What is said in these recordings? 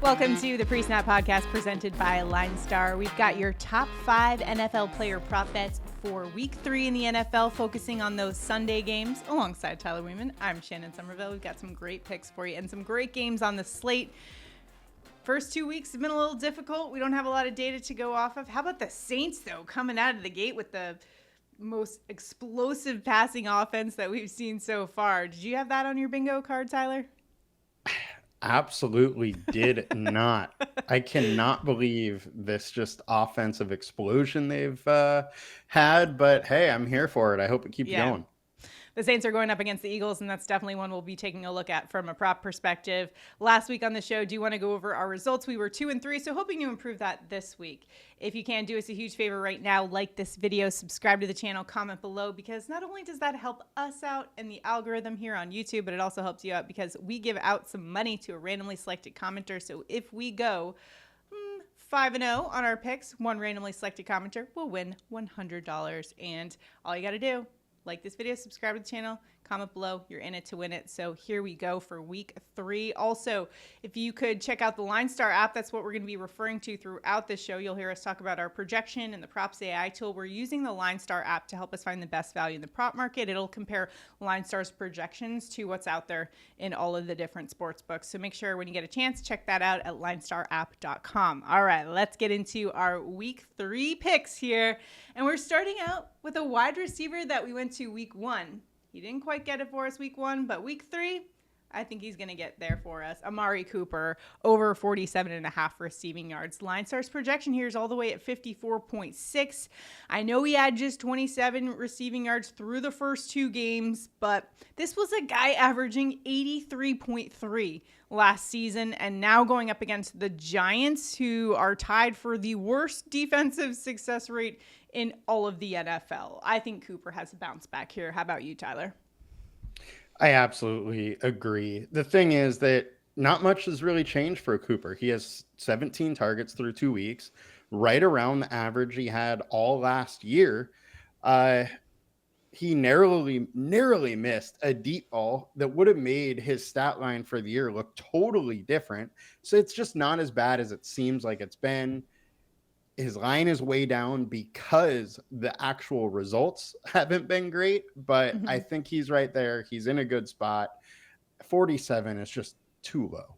Welcome to the Pre-Snap Podcast presented by LineStar. We've got your top 5 NFL player prop bets for Week 3 in the NFL, focusing on those Sunday games. Alongside Tyler Wiemann, I'm Shannon Sommerville. We've got some great picks for you and some great games on the slate. First 2 weeks have been a little difficult. We don't have a lot of data to go off of. How about the Saints, though, coming out of the gate with the most explosive passing offense that we've seen so far? Did you have that on your bingo card, Tyler? Absolutely did not. I cannot believe this just offensive explosion they've had, but hey, I'm here for it. I hope it keeps going. The Saints are going up against the Eagles, and that's definitely one we'll be taking a look at from a prop perspective. Last week on the show, do you want to go over our results? We were 2-3, so hoping to improve that this week. If you can, do us a huge favor right now, like this video, subscribe to the channel, comment below, because not only does that help us out in the algorithm here on YouTube, but it also helps you out because we give out some money to a randomly selected commenter. So if we go 5-0 on our picks, one randomly selected commenter will win $100. And all you got to do, like this video, subscribe to the channel, comment below. You're in it to win it. So here we go for Week 3. Also, if you could check out the LineStar app, that's what we're going to be referring to throughout this show. You'll hear us talk about our projection and the PropsAI tool. We're using the LineStar app to help us find the best value in the prop market. It'll compare LineStar's projections to what's out there in all of the different sports books. So make sure when you get a chance, check that out at LineStarApp.com. All right, let's get into our Week 3 picks here. And we're starting out with a wide receiver that we went to Week 1. He didn't quite get it for us Week 1, but Week 3, I think he's going to get there for us. Amari Cooper, over 47.5 receiving yards. LineStar's projection here is all the way at 54.6. I know he had just 27 receiving yards through the first 2 games, but this was a guy averaging 83.3 last season, and now going up against the Giants, who are tied for the worst defensive success rate in all of the NFL. I think Cooper has a bounce back here. How about you, Tyler? I absolutely agree. The thing is that not much has really changed for Cooper. He has 17 targets through 2 weeks, right around the average he had all last year. He narrowly missed a deep ball that would have made his stat line for the year look totally different. So it's just not as bad as it seems like it's been. His line is way down because the actual results haven't been great, but I think he's right there. He's in a good spot. 47 is just too low.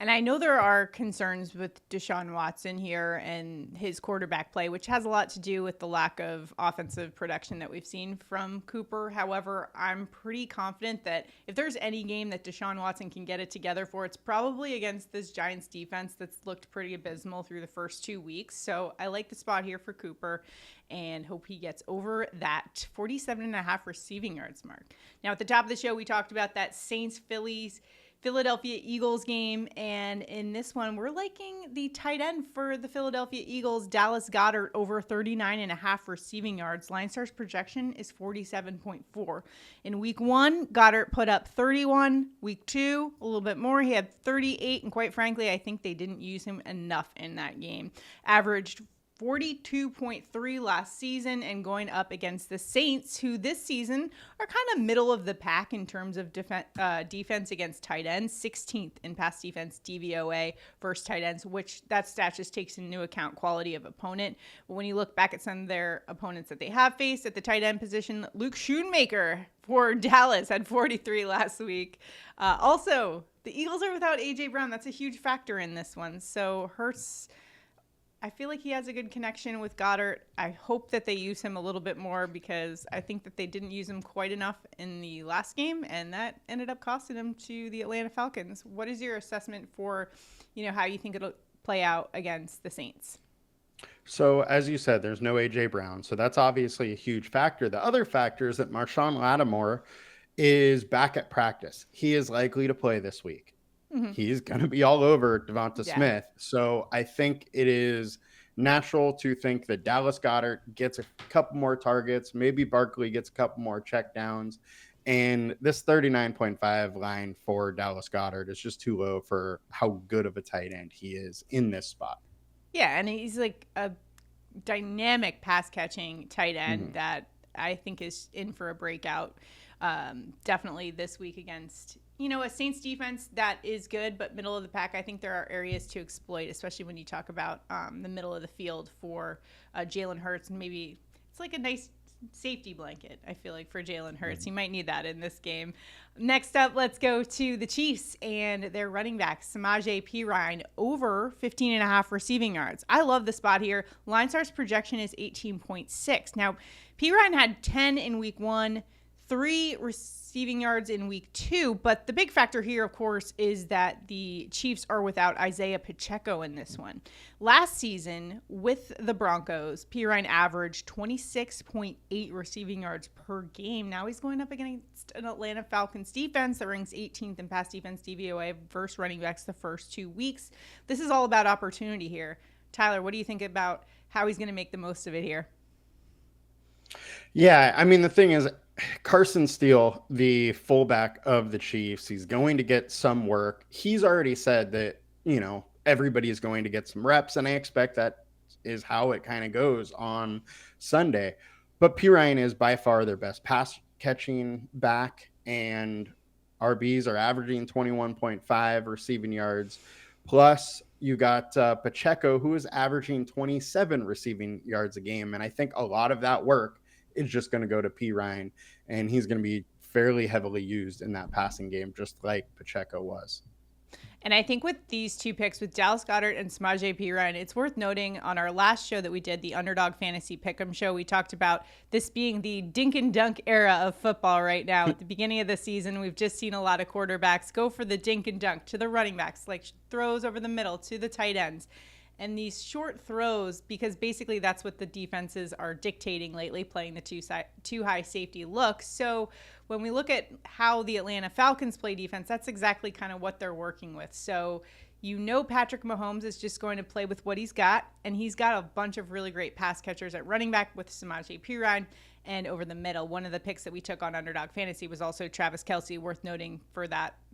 And I know there are concerns with Deshaun Watson here and his quarterback play, which has a lot to do with the lack of offensive production that we've seen from Cooper. However, I'm pretty confident that if there's any game that Deshaun Watson can get it together for, it's probably against this Giants defense that's looked pretty abysmal through the first 2 weeks. So I like the spot here for Cooper and hope he gets over that 47.5 receiving yards mark. Now, at the top of the show, we talked about that Philadelphia Eagles game, and in this one, we're liking the tight end for the Philadelphia Eagles, Dallas Goedert, over 39.5 receiving yards. LineStar's projection is 47.4. In Week 1, Goedert put up 31. Week 2, a little bit more. He had 38, and quite frankly, I think they didn't use him enough in that game. Averaged 42.3 last season, and going up against the Saints, who this season are kind of middle of the pack in terms of defense against tight ends, 16th in pass defense DVOA versus tight ends, which that stat just takes into account quality of opponent. But when you look back at some of their opponents that they have faced at the tight end position, Luke Schoonmaker for Dallas had 43 last week. Also, the Eagles are without A.J. Brown. That's a huge factor in this one. So Hurts, I feel like he has a good connection with Goedert. I hope that they use him a little bit more because I think that they didn't use him quite enough in the last game, and that ended up costing him to the Atlanta Falcons. What is your assessment for, how you think it'll play out against the Saints? So as you said, there's no A.J. Brown, so that's obviously a huge factor. The other factor is that Marshawn Lattimore is back at practice. He is likely to play this week. He's going to be all over Devonta Smith. So I think it is natural to think that Dallas Goedert gets a couple more targets. Maybe Barkley gets a couple more checkdowns. And this 39.5 line for Dallas Goedert is just too low for how good of a tight end he is in this spot. Yeah, and he's like a dynamic pass-catching tight end that I think is in for a breakout. definitely this week against, a Saints defense that is good, but middle of the pack. I think there are areas to exploit, especially when you talk about the middle of the field for Jalen Hurts, and maybe it's like a nice safety blanket, I feel like, for Jalen Hurts. You might need that in this game. Next up, let's go to the Chiefs and their running back, Samaje Perine, over 15.5 receiving yards. I love the spot here. LineStar's projection is 18.6. Now, Perine had 10 in week 1, 3 receiving yards in week 2, but the big factor here, of course, is that the Chiefs are without Isaiah Pacheco in this one. Last season with the Broncos, Perine averaged 26.8 receiving yards per game. Now he's going up against an Atlanta Falcons defense that ranks 18th in pass defense DVOA versus running backs the first 2 weeks. This is all about opportunity here. Tyler, what do you think about how he's going to make the most of it here? Yeah, I mean, the thing is, Carson Steele, the fullback of the Chiefs, he's going to get some work. He's already said that, everybody is going to get some reps, and I expect that is how it kind of goes on Sunday. But Perine is by far their best pass catching back, and RBs are averaging 21.5 receiving yards. Plus, you got Pacheco, who is averaging 27 receiving yards a game, and I think a lot of that work is just going to go to Perine, and he's going to be fairly heavily used in that passing game, just like Pacheco was. And I think with these 2 picks, with Dallas Goedert and Samaje Perine, it's worth noting on our last show that we did, the Underdog Fantasy Pick'em show, we talked about this being the dink and dunk era of football right now. At the beginning of the season, we've just seen a lot of quarterbacks go for the dink and dunk to the running backs, like throws over the middle to the tight ends. And these short throws, because basically that's what the defenses are dictating lately, playing the two high safety look. So when we look at how the Atlanta Falcons play defense, that's exactly kind of what they're working with. So Patrick Mahomes is just going to play with what he's got, and he's got a bunch of really great pass catchers at running back with Samaje Perine and over the middle. One of the picks that we took on Underdog Fantasy was also Travis Kelce, worth noting for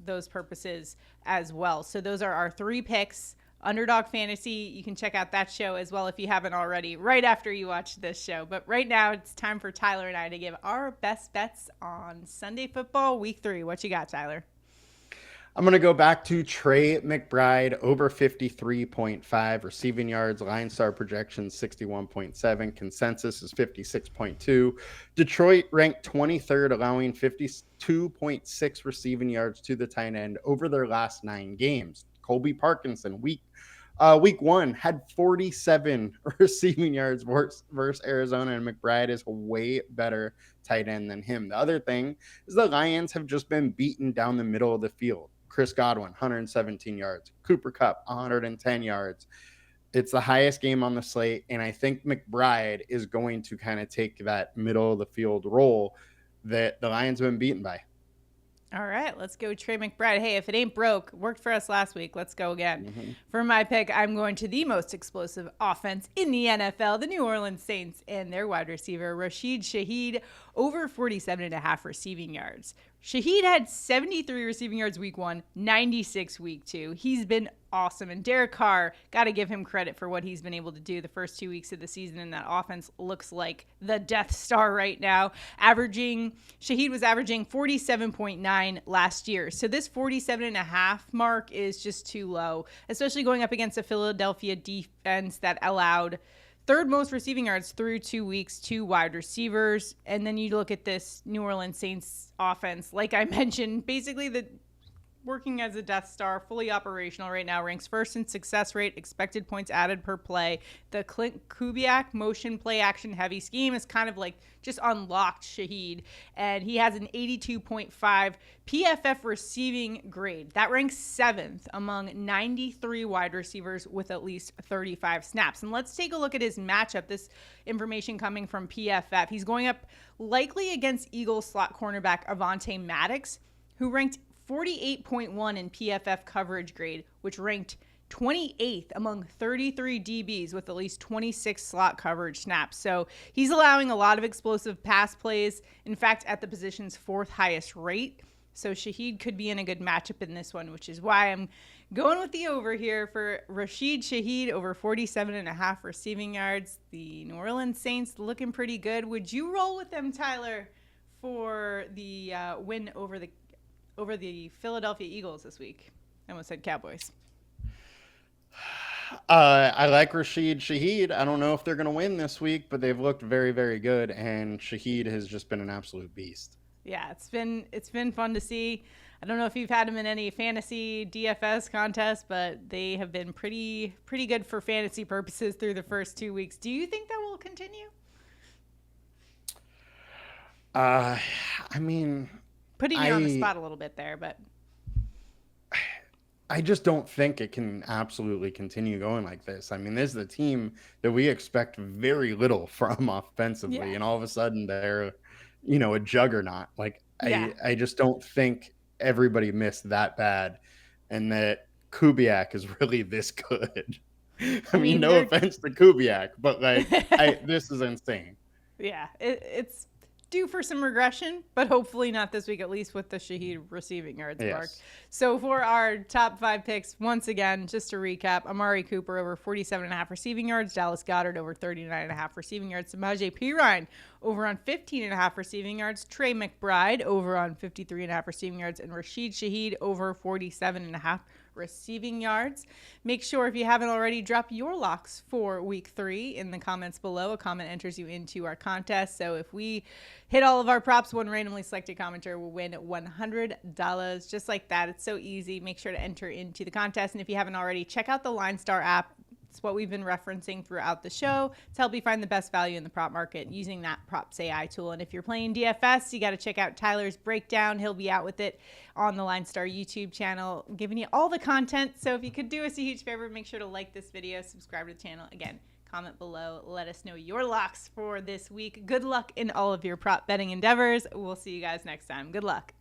those purposes as well. So those are our 3 picks. Underdog Fantasy, you can check out that show as well if you haven't already, right after you watch this show. But right now, it's time for Tyler and I to give our best bets on Sunday football week 3. What you got, Tyler? I'm going to go back to Trey McBride, over 53.5 receiving yards. LineStar projection 61.7. Consensus is 56.2. Detroit ranked 23rd, allowing 52.6 receiving yards to the tight end over their last 9 games. Colby Parkinson, week 1, had 47 receiving yards versus Arizona, and McBride is a way better tight end than him. The other thing is the Lions have just been beaten down the middle of the field. Chris Godwin, 117 yards. Cooper Kupp, 110 yards. It's the highest game on the slate, and I think McBride is going to kind of take that middle of the field role that the Lions have been beaten by. All right, let's go Trey McBride. Hey, if it ain't broke, worked for us last week. Let's go again. For my pick, I'm going to the most explosive offense in the NFL, the New Orleans Saints, and their wide receiver, Rashid Shaheed, over 47.5 receiving yards. Shaheed had 73 receiving yards week 1, 96 week 2. He's been awesome. And Derek Carr, got to give him credit for what he's been able to do the first 2 weeks of the season. And that offense looks like the Death Star right now. Shaheed was averaging 47.9 last year. So this 47.5 mark is just too low, especially going up against a Philadelphia defense that allowed 3rd most receiving yards through 2 weeks to wide receivers. And then you look at this New Orleans Saints offense, like I mentioned, basically working as a Death Star, fully operational right now, ranks 1st in success rate, expected points added per play. The Clint Kubiak motion play action heavy scheme is kind of like just unlocked Shaheed, and he has an 82.5 PFF receiving grade. That ranks 7th among 93 wide receivers with at least 35 snaps. And let's take a look at his matchup. This information coming from PFF. He's going up likely against Eagles slot cornerback Avonte Maddox, who ranked 48.1 in PFF coverage grade, which ranked 28th among 33 DBs with at least 26 slot coverage snaps. So he's allowing a lot of explosive pass plays. In fact, at the position's 4th highest rate. So Shaheed could be in a good matchup in this one, which is why I'm going with the over here for Rashid Shaheed, over 47.5 receiving yards. The New Orleans Saints looking pretty good. Would you roll with them, Tyler, for the win over the Philadelphia Eagles this week? I almost said Cowboys. I like Rashid Shaheed. I don't know if they're going to win this week, but they've looked very, very good, and Shaheed has just been an absolute beast. Yeah, it's been fun to see. I don't know if you've had him in any fantasy DFS contests, but they have been pretty good for fantasy purposes through the first 2 weeks. Do you think that will continue? I mean, putting you on the spot a little bit there, but I just don't think it can absolutely continue going like this. I mean, this is a team that we expect very little from offensively, and all of a sudden they're, a juggernaut. Like, I just don't think everybody missed that bad, and that Kubiak is really this good. I mean, no offense to Kubiak, but like, this is insane. Yeah, it's due for some regression, but hopefully not this week, at least with the Shaheed receiving yards mark. So for our top 5 picks, once again, just to recap, Amari Cooper over 47.5 receiving yards, Dallas Goedert over 39.5 receiving yards, Samaje Perine over on 15.5 receiving yards, Trey McBride over on 53.5 receiving yards, and Rashid Shaheed over 47.5 receiving yards. Make sure, if you haven't already, drop your locks for week 3 in the comments below. A comment enters you into our contest. So if we hit all of our props, one randomly selected commenter will win $100 just like that. It's so easy. Make sure to enter into the contest. And if you haven't already, check out the LineStar app. It's what we've been referencing throughout the show to help you find the best value in the prop market using that PropsAI tool. And if you're playing DFS, you got to check out Tyler's breakdown. He'll be out with it on the LineStar YouTube channel, giving you all the content. So if you could do us a huge favor, make sure to like this video, subscribe to the channel. Again, comment below. Let us know your locks for this week. Good luck in all of your prop betting endeavors. We'll see you guys next time. Good luck.